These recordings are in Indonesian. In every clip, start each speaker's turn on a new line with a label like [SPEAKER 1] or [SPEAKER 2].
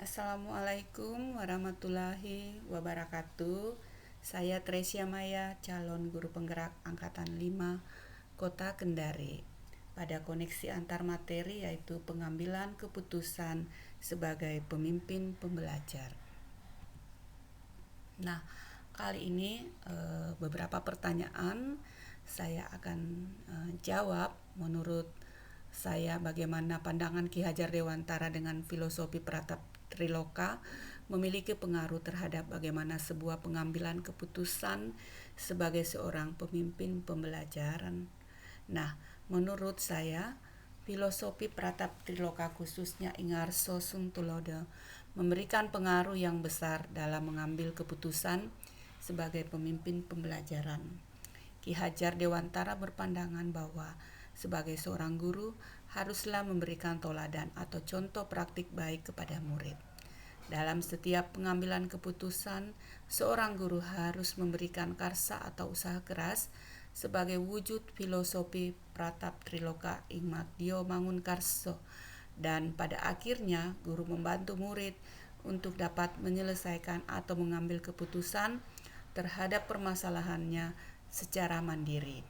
[SPEAKER 1] Assalamualaikum warahmatullahi wabarakatuh. Saya Tresia Maya, calon guru penggerak angkatan 5 Kota Kendari. Pada koneksi antar materi yaitu pengambilan keputusan sebagai pemimpin pembelajar. Nah, kali ini beberapa pertanyaan saya akan jawab menurut saya bagaimana pandangan Ki Hajar Dewantara dengan filosofi Pratap Triloka memiliki pengaruh terhadap bagaimana sebuah pengambilan keputusan sebagai seorang pemimpin pembelajaran. Nah, menurut saya filosofi Pratap Triloka khususnya Ingarso Suntulodo memberikan pengaruh yang besar dalam mengambil keputusan sebagai pemimpin pembelajaran. Ki Hajar Dewantara berpandangan bahwa sebagai seorang guru haruslah memberikan teladan atau contoh praktik baik kepada murid. Dalam setiap pengambilan keputusan, seorang guru harus memberikan karsa atau usaha keras sebagai wujud filosofi Pratap Triloka Ingmadyo Mangunkarso, dan pada akhirnya guru membantu murid untuk dapat menyelesaikan atau mengambil keputusan terhadap permasalahannya secara mandiri.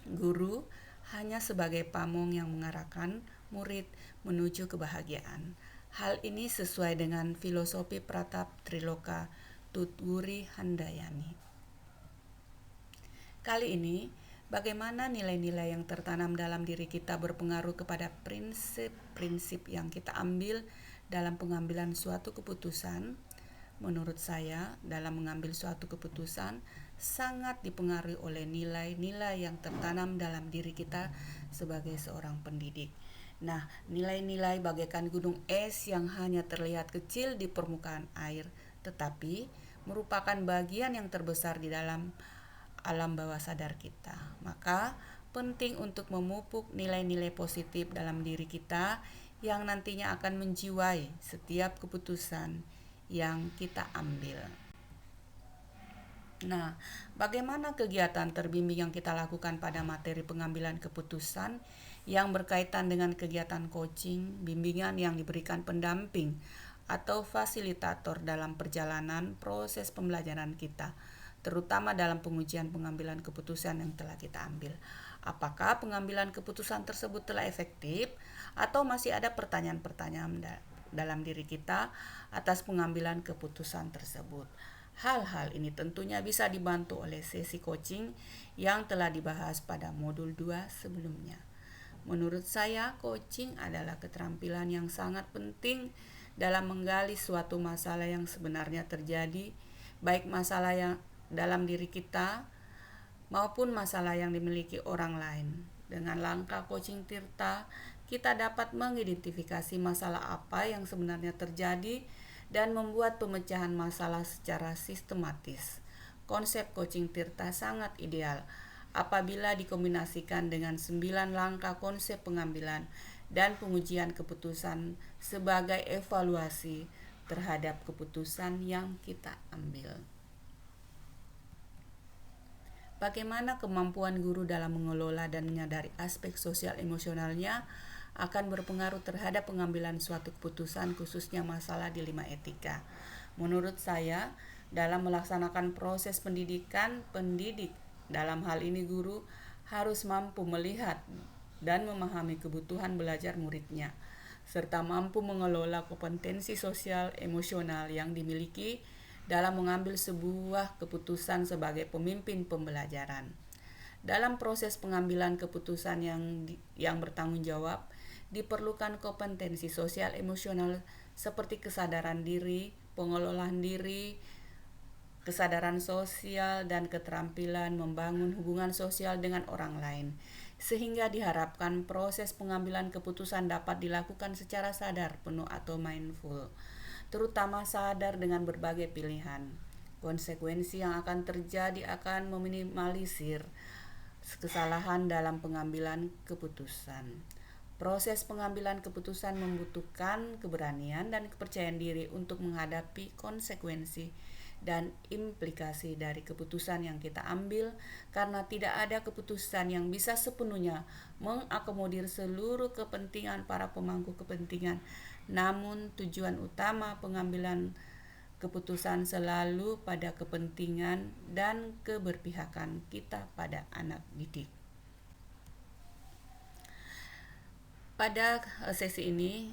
[SPEAKER 1] Guru hanya sebagai pamong yang mengarahkan murid menuju kebahagiaan. Hal ini sesuai dengan filosofi Pratap Triloka Tutwuri Handayani. Kali ini, bagaimana nilai-nilai yang tertanam dalam diri kita berpengaruh kepada prinsip-prinsip yang kita ambil dalam pengambilan suatu keputusan. Menurut saya, dalam mengambil suatu keputusan sangat dipengaruhi oleh nilai-nilai yang tertanam dalam diri kita sebagai seorang pendidik. Nah, nilai-nilai bagaikan gunung es yang hanya terlihat kecil di permukaan air, tetapi merupakan bagian yang terbesar di dalam alam bawah sadar kita. Maka, penting untuk memupuk nilai-nilai positif dalam diri kita yang nantinya akan menjiwai setiap keputusan yang kita ambil. Nah, bagaimana kegiatan terbimbing yang kita lakukan pada materi pengambilan keputusan yang berkaitan dengan kegiatan coaching, bimbingan yang diberikan pendamping atau fasilitator dalam perjalanan proses pembelajaran kita, terutama dalam pengujian pengambilan keputusan yang telah kita ambil. Apakah pengambilan keputusan tersebut telah efektif atau masih ada pertanyaan-pertanyaan dalam diri kita atas pengambilan keputusan tersebut? Hal-hal ini tentunya bisa dibantu oleh sesi coaching yang telah dibahas pada modul 2 sebelumnya. Menurut saya, coaching adalah keterampilan yang sangat penting dalam menggali suatu masalah yang sebenarnya terjadi, baik masalah yang dalam diri kita maupun masalah yang dimiliki orang lain. Dengan langkah coaching Tirta, kita dapat mengidentifikasi masalah apa yang sebenarnya terjadi dan membuat pemecahan masalah secara sistematis. Konsep coaching Tirta sangat ideal apabila dikombinasikan dengan 9 langkah konsep pengambilan dan pengujian keputusan sebagai evaluasi terhadap keputusan yang kita ambil. Bagaimana kemampuan guru dalam mengelola dan menyadari aspek sosial emosionalnya akan berpengaruh terhadap pengambilan suatu keputusan, khususnya masalah dilema etika. Menurut saya, dalam melaksanakan proses pendidikan, pendidik, dalam hal ini guru, harus mampu melihat dan memahami kebutuhan belajar muridnya, serta mampu mengelola kompetensi sosial emosional yang dimiliki dalam mengambil sebuah keputusan sebagai pemimpin pembelajaran. Dalam proses pengambilan keputusan yang bertanggung jawab, diperlukan kompetensi sosial emosional seperti kesadaran diri, pengelolaan diri, kesadaran sosial, dan keterampilan membangun hubungan sosial dengan orang lain, sehingga diharapkan proses pengambilan keputusan dapat dilakukan secara sadar penuh atau mindful, terutama sadar dengan berbagai pilihan. Konsekuensi yang akan terjadi akan meminimalisir kesalahan dalam pengambilan keputusan. Proses pengambilan keputusan membutuhkan keberanian dan kepercayaan diri untuk menghadapi konsekuensi dan implikasi dari keputusan yang kita ambil, karena tidak ada keputusan yang bisa sepenuhnya mengakomodir seluruh kepentingan para pemangku kepentingan namun tujuan utama pengambilan keputusan selalu pada kepentingan dan keberpihakan kita pada anak didik. Pada sesi ini,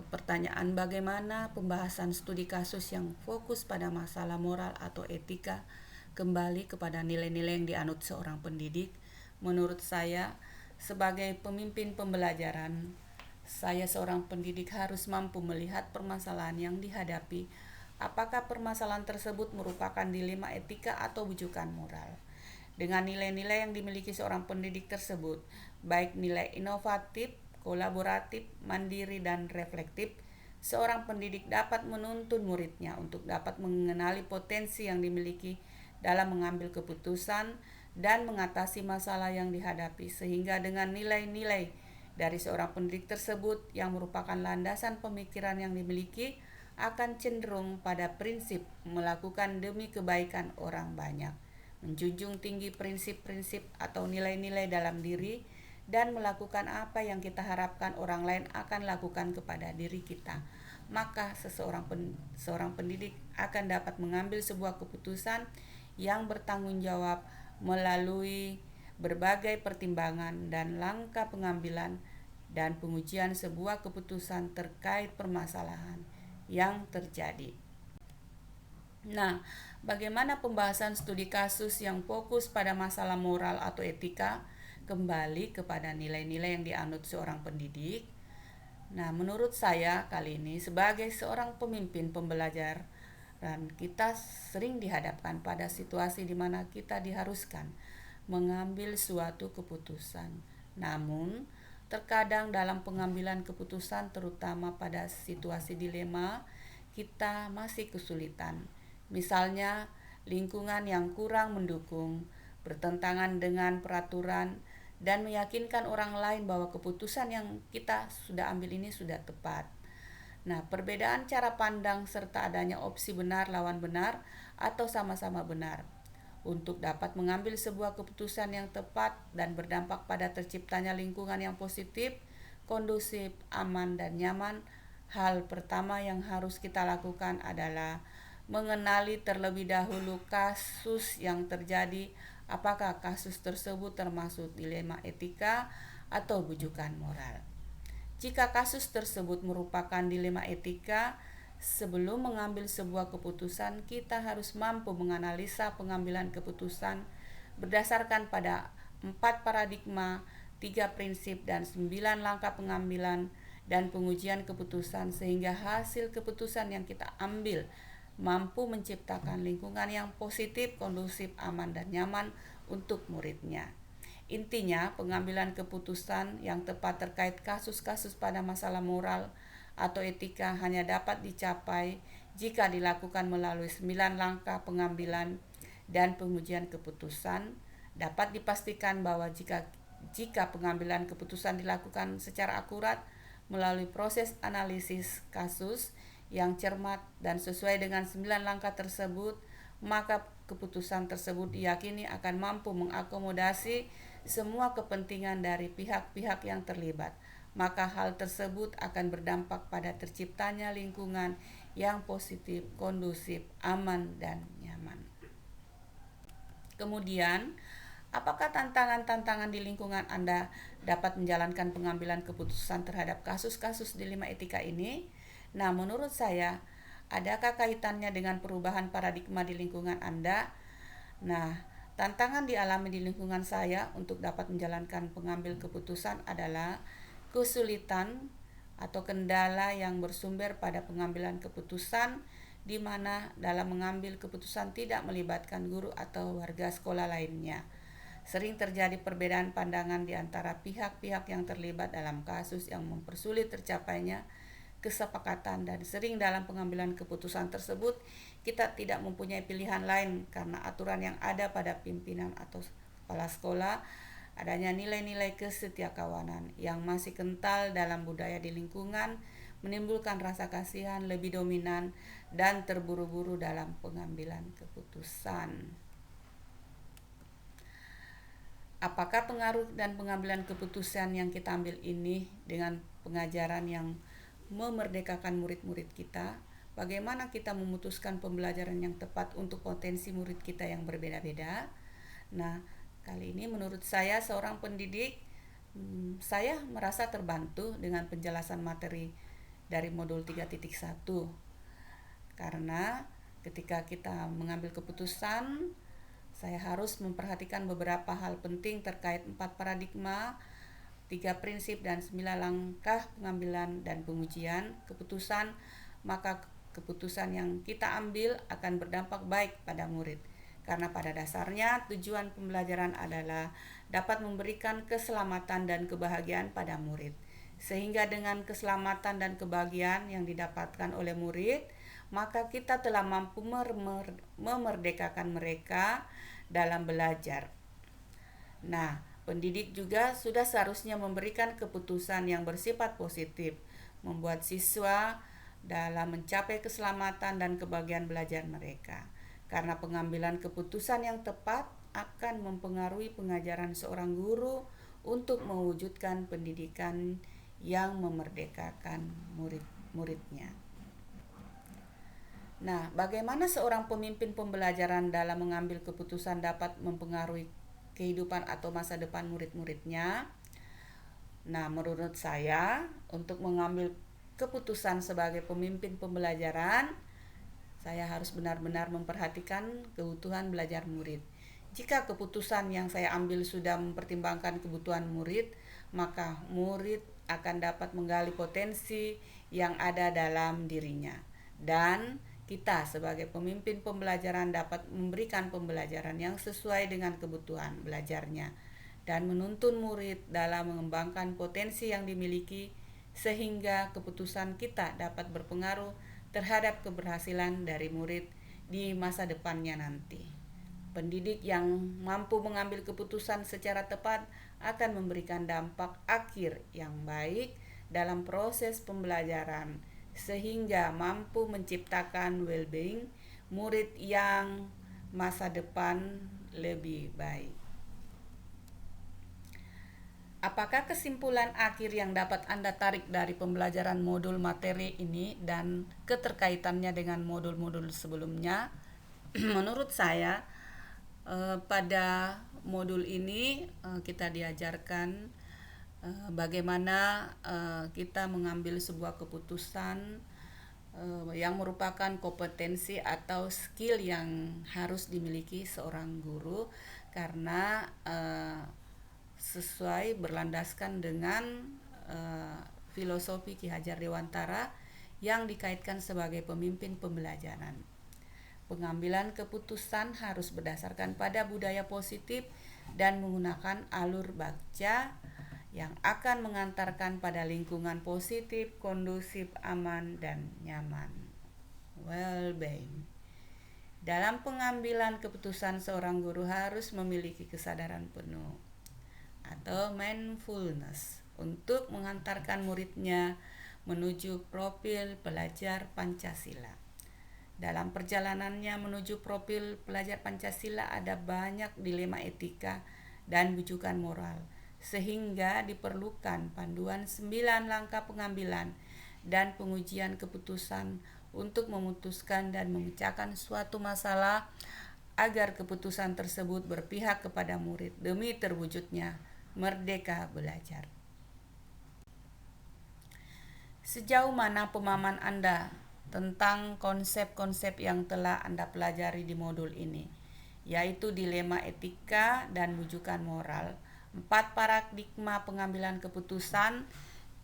[SPEAKER 1] pertanyaan bagaimana pembahasan studi kasus yang fokus pada masalah moral atau etika kembali kepada nilai-nilai yang dianut seorang pendidik. Menurut saya, sebagai pemimpin pembelajaran, saya seorang pendidik harus mampu melihat permasalahan yang dihadapi. Apakah permasalahan tersebut merupakan dilema etika atau bujukan moral? Dengan nilai-nilai yang dimiliki seorang pendidik tersebut, baik nilai inovatif, kolaboratif, mandiri, dan reflektif, seorang pendidik dapat menuntun muridnya untuk dapat mengenali potensi yang dimiliki dalam mengambil keputusan dan mengatasi masalah yang dihadapi, sehingga dengan nilai-nilai dari seorang pendidik tersebut yang merupakan landasan pemikiran yang dimiliki akan cenderung pada prinsip melakukan demi kebaikan orang banyak, menjunjung tinggi prinsip-prinsip atau nilai-nilai dalam diri, dan melakukan apa yang kita harapkan orang lain akan lakukan kepada diri kita. Maka seorang pendidik akan dapat mengambil sebuah keputusan yang bertanggung jawab melalui berbagai pertimbangan dan langkah pengambilan dan pengujian sebuah keputusan terkait permasalahan yang terjadi. Nah, bagaimana pembahasan studi kasus yang fokus pada masalah moral atau etika kembali kepada nilai-nilai yang dianut seorang pendidik? Nah, menurut saya kali ini sebagai seorang pemimpin pembelajar, dan kita sering dihadapkan pada situasi di mana kita diharuskan mengambil suatu keputusan. Namun, terkadang dalam pengambilan keputusan terutama pada situasi dilema, kita masih kesulitan. Misalnya, lingkungan yang kurang mendukung, bertentangan dengan peraturan, dan meyakinkan orang lain bahwa keputusan yang kita sudah ambil ini sudah tepat. Nah, perbedaan cara pandang serta adanya opsi benar lawan benar atau sama-sama benar untuk dapat mengambil sebuah keputusan yang tepat dan berdampak pada terciptanya lingkungan yang positif, kondusif, aman, dan nyaman. Hal pertama yang harus kita lakukan adalah mengenali terlebih dahulu kasus yang terjadi. Apakah kasus tersebut termasuk dilema etika atau bujukan moral? Jika kasus tersebut merupakan dilema etika, sebelum mengambil sebuah keputusan, kita harus mampu menganalisa pengambilan keputusan berdasarkan pada 4 paradigma, 3 prinsip, dan 9 langkah pengambilan dan pengujian keputusan, sehingga hasil keputusan yang kita ambil mampu menciptakan lingkungan yang positif, kondusif, aman, dan nyaman untuk muridnya. Intinya, pengambilan keputusan yang tepat terkait kasus-kasus pada masalah moral atau etika hanya dapat dicapai jika dilakukan melalui 9 langkah pengambilan dan pengujian keputusan. Dapat dipastikan bahwa jika pengambilan keputusan dilakukan secara akurat melalui proses analisis kasus yang cermat dan sesuai dengan 9 langkah tersebut, maka keputusan tersebut diyakini akan mampu mengakomodasi semua kepentingan dari pihak-pihak yang terlibat. Maka hal tersebut akan berdampak pada terciptanya lingkungan yang positif, kondusif, aman, dan nyaman. Kemudian, apakah tantangan-tantangan di lingkungan Anda dapat menjalankan pengambilan keputusan terhadap kasus-kasus dilema etika ini? Nah, menurut saya, adakah kaitannya dengan perubahan paradigma di lingkungan Anda? Nah, tantangan dialami di lingkungan saya untuk dapat menjalankan pengambil keputusan adalah kesulitan atau kendala yang bersumber pada pengambilan keputusan, di mana dalam mengambil keputusan tidak melibatkan guru atau warga sekolah lainnya. Sering terjadi perbedaan pandangan di antara pihak-pihak yang terlibat dalam kasus yang mempersulit tercapainya kesepakatan, dan sering dalam pengambilan keputusan tersebut kita tidak mempunyai pilihan lain karena aturan yang ada pada pimpinan atau kepala sekolah. Adanya nilai-nilai kesetiakawanan yang masih kental dalam budaya di lingkungan menimbulkan rasa kasihan lebih dominan dan terburu-buru dalam pengambilan keputusan. Apakah pengaruh dan pengambilan keputusan yang kita ambil ini dengan pengajaran yang memerdekakan murid-murid kita, bagaimana kita memutuskan pembelajaran yang tepat untuk potensi murid kita yang berbeda-beda. Nah, kali ini menurut saya seorang pendidik, saya merasa terbantu dengan penjelasan materi dari modul 3.1, karena ketika kita mengambil keputusan, saya harus memperhatikan beberapa hal penting terkait 4 paradigma, 3 prinsip dan 9 langkah pengambilan dan pengujian keputusan. Maka keputusan yang kita ambil akan berdampak baik pada murid, karena pada dasarnya tujuan pembelajaran adalah dapat memberikan keselamatan dan kebahagiaan pada murid. Sehingga dengan keselamatan dan kebahagiaan yang didapatkan oleh murid, maka kita telah mampu memerdekakan mereka dalam belajar. Nah, pendidik juga sudah seharusnya memberikan keputusan yang bersifat positif, membuat siswa dalam mencapai keselamatan dan kebahagiaan belajar mereka. Karena pengambilan keputusan yang tepat akan mempengaruhi pengajaran seorang guru untuk mewujudkan pendidikan yang memerdekakan murid-muridnya. Nah, bagaimana seorang pemimpin pembelajaran dalam mengambil keputusan dapat mempengaruhi kehidupan atau masa depan murid-muridnya? Nah, menurut saya, untuk mengambil keputusan sebagai pemimpin pembelajaran, saya harus benar-benar memperhatikan kebutuhan belajar murid. Jika keputusan yang saya ambil sudah mempertimbangkan kebutuhan murid, maka murid akan dapat menggali potensi yang ada dalam dirinya. Dan kita sebagai pemimpin pembelajaran dapat memberikan pembelajaran yang sesuai dengan kebutuhan belajarnya dan menuntun murid dalam mengembangkan potensi yang dimiliki, sehingga keputusan kita dapat berpengaruh terhadap keberhasilan dari murid di masa depannya nanti. Pendidik yang mampu mengambil keputusan secara tepat akan memberikan dampak akhir yang baik dalam proses pembelajaran, sehingga mampu menciptakan well-being murid yang masa depan lebih baik. Apakah kesimpulan akhir yang dapat Anda tarik dari pembelajaran modul materi ini dan keterkaitannya dengan modul-modul sebelumnya? Menurut saya, pada modul ini kita diajarkan bagaimana kita mengambil sebuah keputusan yang merupakan kompetensi atau skill yang harus dimiliki seorang guru, karena sesuai berlandaskan dengan filosofi Ki Hajar Dewantara yang dikaitkan sebagai pemimpin pembelajaran. Pengambilan keputusan harus berdasarkan pada budaya positif dan menggunakan alur baca yang akan mengantarkan pada lingkungan positif, kondusif, aman, dan nyaman. Well-being. Dalam pengambilan keputusan, seorang guru harus memiliki kesadaran penuh atau mindfulness untuk mengantarkan muridnya menuju profil pelajar Pancasila. Dalam perjalanannya menuju profil pelajar Pancasila ada banyak dilema etika dan bujukan moral, sehingga diperlukan panduan 9 langkah pengambilan dan pengujian keputusan untuk memutuskan dan memecahkan suatu masalah agar keputusan tersebut berpihak kepada murid demi terwujudnya merdeka belajar. Sejauh mana pemahaman Anda tentang konsep-konsep yang telah Anda pelajari di modul ini, yaitu dilema etika dan bujukan moral, 4 paradigma pengambilan keputusan,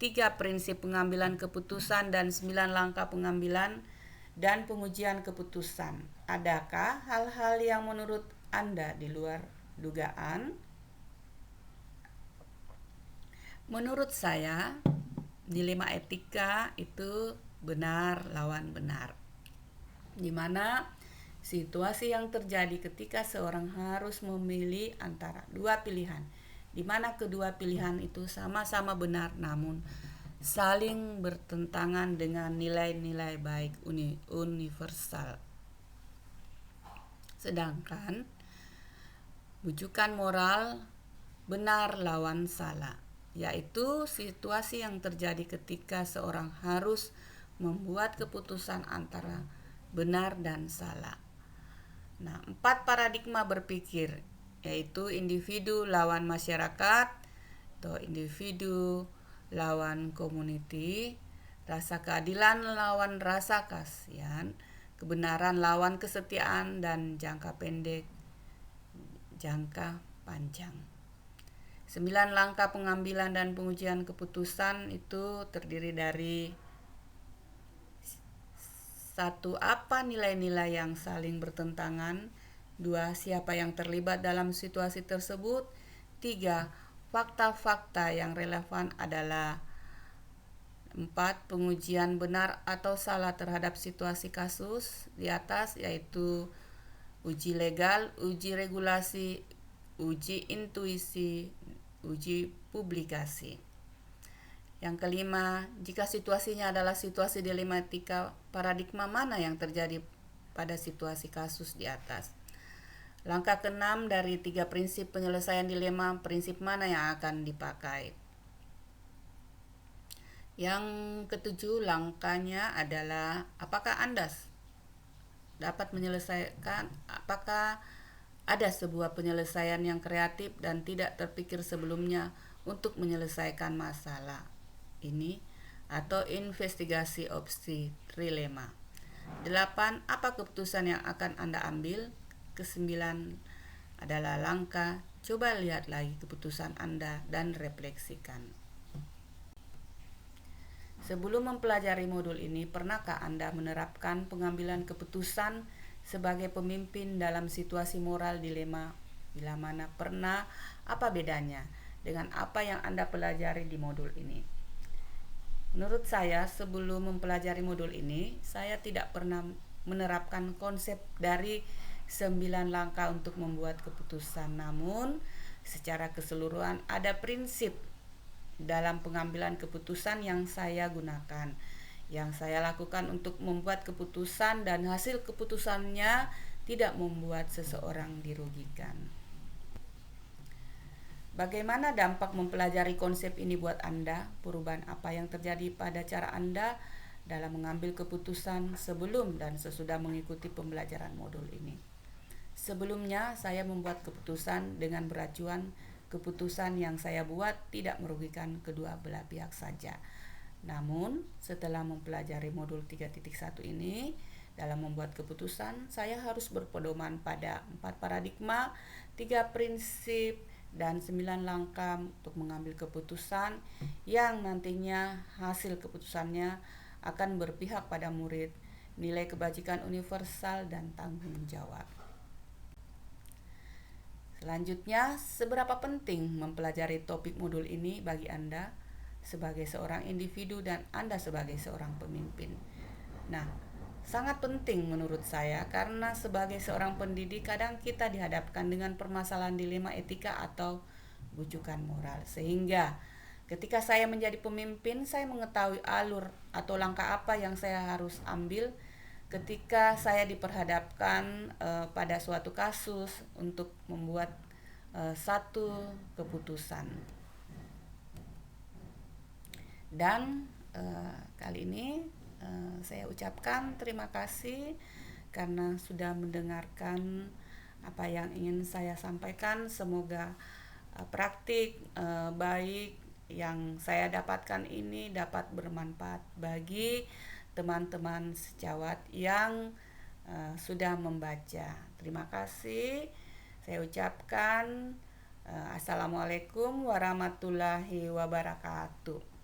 [SPEAKER 1] 3 prinsip pengambilan keputusan, dan 9 langkah pengambilan dan pengujian keputusan? Adakah hal-hal yang menurut Anda di luar dugaan? Menurut saya, dilema etika itu benar lawan benar, di mana situasi yang terjadi ketika seorang harus memilih antara 2 pilihan, di mana kedua pilihan itu sama-sama benar namun saling bertentangan dengan nilai-nilai baik universal. Sedangkan bujukan moral benar lawan salah. yaitu situasi yang terjadi ketika seorang harus membuat keputusan antara benar dan salah. Nah, 4 paradigma berpikir, yaitu individu lawan masyarakat, atau individu lawan community, rasa keadilan lawan rasa kasihan, kebenaran lawan kesetiaan, dan jangka pendek, jangka panjang. 9 langkah pengambilan dan pengujian keputusan itu terdiri dari 1. Apa nilai-nilai yang saling bertentangan? 2. Siapa yang terlibat dalam situasi tersebut? 3. Fakta-fakta yang relevan adalah 4. Pengujian benar atau salah terhadap situasi kasus di atas, yaitu uji legal, uji regulasi, uji intuisi, uji publikasi. Yang kelima, jika situasinya adalah situasi dilematika, paradigma mana yang terjadi pada situasi kasus di atas? Langkah keenam dari 3 prinsip penyelesaian dilema, prinsip mana yang akan dipakai? Yang ketujuh, langkahnya adalah apakah Anda dapat menyelesaikan, apakah ada sebuah penyelesaian yang kreatif dan tidak terpikir sebelumnya untuk menyelesaikan masalah ini, atau investigasi opsi trilema. 8. Apa keputusan yang akan Anda ambil? Ke-9 adalah langkah, coba lihat lagi keputusan Anda dan refleksikan. Sebelum mempelajari modul ini, pernahkah Anda menerapkan pengambilan keputusan sebagai pemimpin dalam situasi moral dilema? Bila mana pernah, apa bedanya dengan apa yang Anda pelajari di modul ini? Menurut saya, sebelum mempelajari modul ini, saya tidak pernah menerapkan konsep dari 9 langkah untuk membuat keputusan. Namun, secara keseluruhan ada prinsip dalam pengambilan keputusan yang saya gunakan, yang saya lakukan untuk membuat keputusan, dan hasil keputusannya tidak membuat seseorang dirugikan. Bagaimana dampak mempelajari konsep ini buat Anda? Perubahan apa yang terjadi pada cara Anda dalam mengambil keputusan sebelum dan sesudah mengikuti pembelajaran modul ini? Sebelumnya, saya membuat keputusan dengan beracuan keputusan yang saya buat tidak merugikan kedua belah pihak saja. Namun, setelah mempelajari modul 3.1 ini, dalam membuat keputusan, saya harus berpedoman pada 4 paradigma, 3 prinsip, dan 9 langkah untuk mengambil keputusan yang nantinya hasil keputusannya akan berpihak pada murid, nilai kebajikan universal, dan tanggung jawab. Selanjutnya, seberapa penting mempelajari topik modul ini bagi Anda sebagai seorang individu dan Anda sebagai seorang pemimpin? Nah, sangat penting menurut saya, karena sebagai seorang pendidik kadang kita dihadapkan dengan permasalahan dilema etika atau bujukan moral, sehingga ketika saya menjadi pemimpin, saya mengetahui alur atau langkah apa yang saya harus ambil ketika saya diperhadapkan pada suatu kasus untuk membuat satu keputusan. Dan kali ini saya ucapkan terima kasih karena sudah mendengarkan apa yang ingin saya sampaikan. Semoga praktik baik yang saya dapatkan ini dapat bermanfaat bagi teman-teman sejawat yang sudah membaca. Terima kasih. Saya ucapkan Assalamualaikum warahmatullahi wabarakatuh.